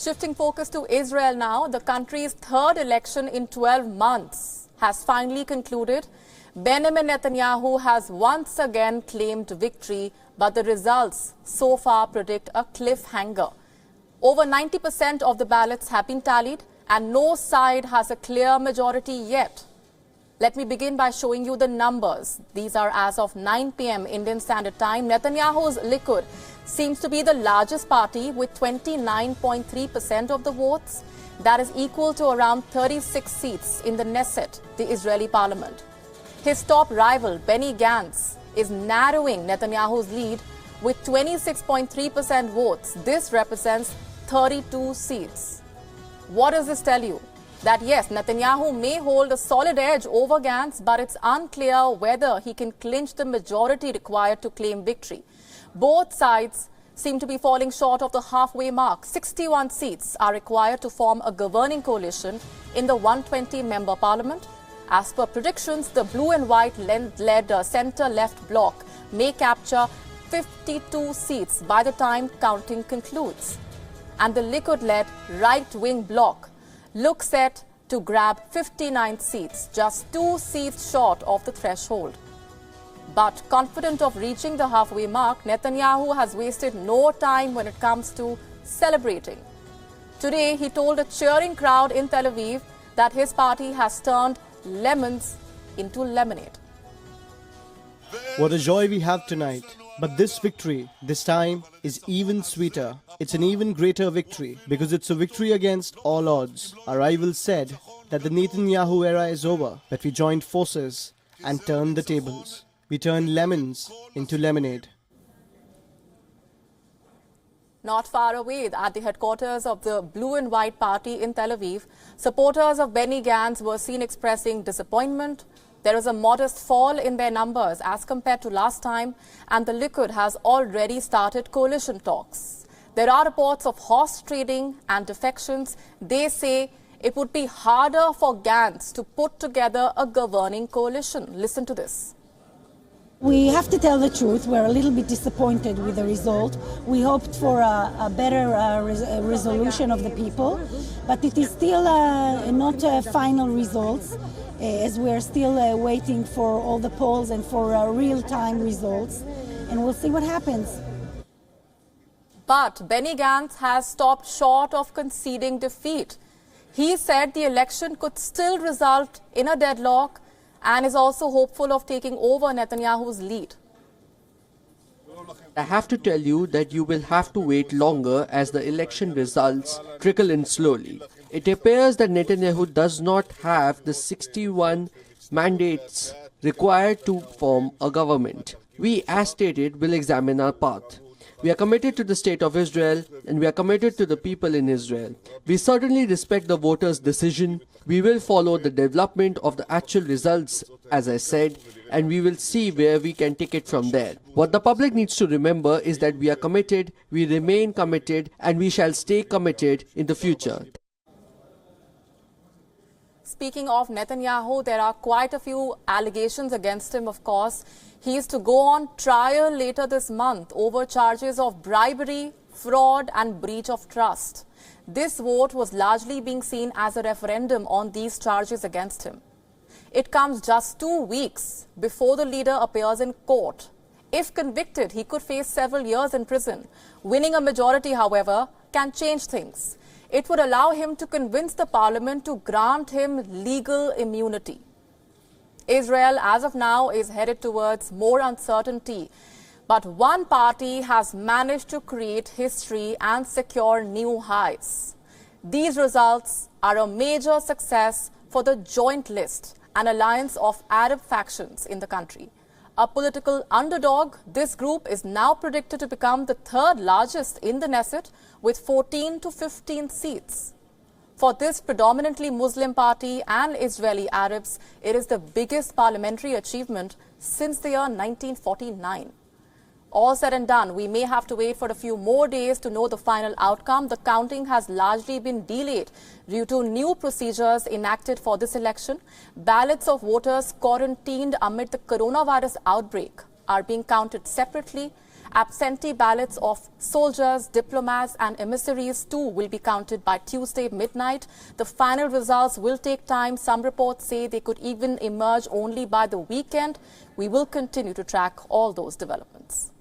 Shifting focus to Israel now, the country's third election in 12 months has finally concluded. Benjamin Netanyahu has once again claimed victory, but the results so far predict a cliffhanger. Over 90% of the ballots have been tallied, and no side has a clear majority yet. Let me begin by showing you the numbers. These are as of 9 p.m. Indian Standard Time. Netanyahu's Likud seems to be the largest party with 29.3% of the votes. That is equal to around 36 seats in the Knesset, the Israeli parliament. His top rival, Benny Gantz, is narrowing Netanyahu's lead with 26.3% votes. This represents 32 seats. What does this tell you? That yes, Netanyahu may hold a solid edge over Gantz, but it's unclear whether he can clinch the majority required to claim victory. Both sides seem to be falling short of the halfway mark. 61 seats are required to form a governing coalition in the 120-member parliament. As per predictions, the blue and white led centre-left bloc may capture 52 seats by the time counting concludes. And the Likud-led right-wing bloc looks set to grab 59 seats, just 2 seats short of the threshold. But confident of reaching the halfway mark, Netanyahu has wasted no time when it comes to celebrating. Today, he told a cheering crowd in Tel Aviv that his party has turned lemons into lemonade. What a joy we have tonight. But this victory, this time, is even sweeter. It's an even greater victory because it's a victory against all odds. Our rivals said that the Netanyahu era is over, but we joined forces and turned the tables. We turned lemons into lemonade. Not far away, at the headquarters of the Blue and White Party in Tel Aviv, supporters of Benny Gantz were seen expressing disappointment. There is a modest fall in their numbers as compared to last time, and the Likud has already started coalition talks. There are reports of horse trading and defections. They say it would be harder for Gantz to put together a governing coalition. Listen to this. We have to tell the truth. We're a little bit disappointed with the result. We hoped for a better resolution of the people, but it is still not final results, as we are still waiting for all the polls and for real-time results, and we'll see what happens. But Benny Gantz has stopped short of conceding defeat. He said the election could still result in a deadlock and is also hopeful of taking over Netanyahu's lead. I have to tell you that you will have to wait longer as the election results trickle in slowly. It appears that Netanyahu does not have the 61 mandates required to form a government. We, as stated, will examine our path. We are committed to the state of Israel and we are committed to the people in Israel. We certainly respect the voters' decision. We will follow the development of the actual results, as I said, and we will see where we can take it from there. What the public needs to remember is that we are committed, we remain committed, and we shall stay committed in the future. Speaking of Netanyahu, there are quite a few allegations against him, of course. He is to go on trial later this month over charges of bribery, fraud and breach of trust. This vote was largely being seen as a referendum on these charges against him. It comes just 2 weeks before the leader appears in court. If convicted, he could face several years in prison. Winning a majority, however, can change things. It would allow him to convince the parliament to grant him legal immunity. Israel, as of now, is headed towards more uncertainty. But one party has managed to create history and secure new highs. These results are a major success for the Joint List, an alliance of Arab factions in the country. A political underdog, this group is now predicted to become the third largest in the Knesset with 14 to 15 seats. For this predominantly Muslim party and Israeli Arabs, it is the biggest parliamentary achievement since the year 1949. All said and done, we may have to wait for a few more days to know the final outcome. The counting has largely been delayed due to new procedures enacted for this election. Ballots of voters quarantined amid the coronavirus outbreak are being counted separately, Absentee ballots of soldiers, diplomats and emissaries too will be counted by Tuesday midnight. The final results will take time. Some reports say they could even emerge only by the weekend. We will continue to track all those developments.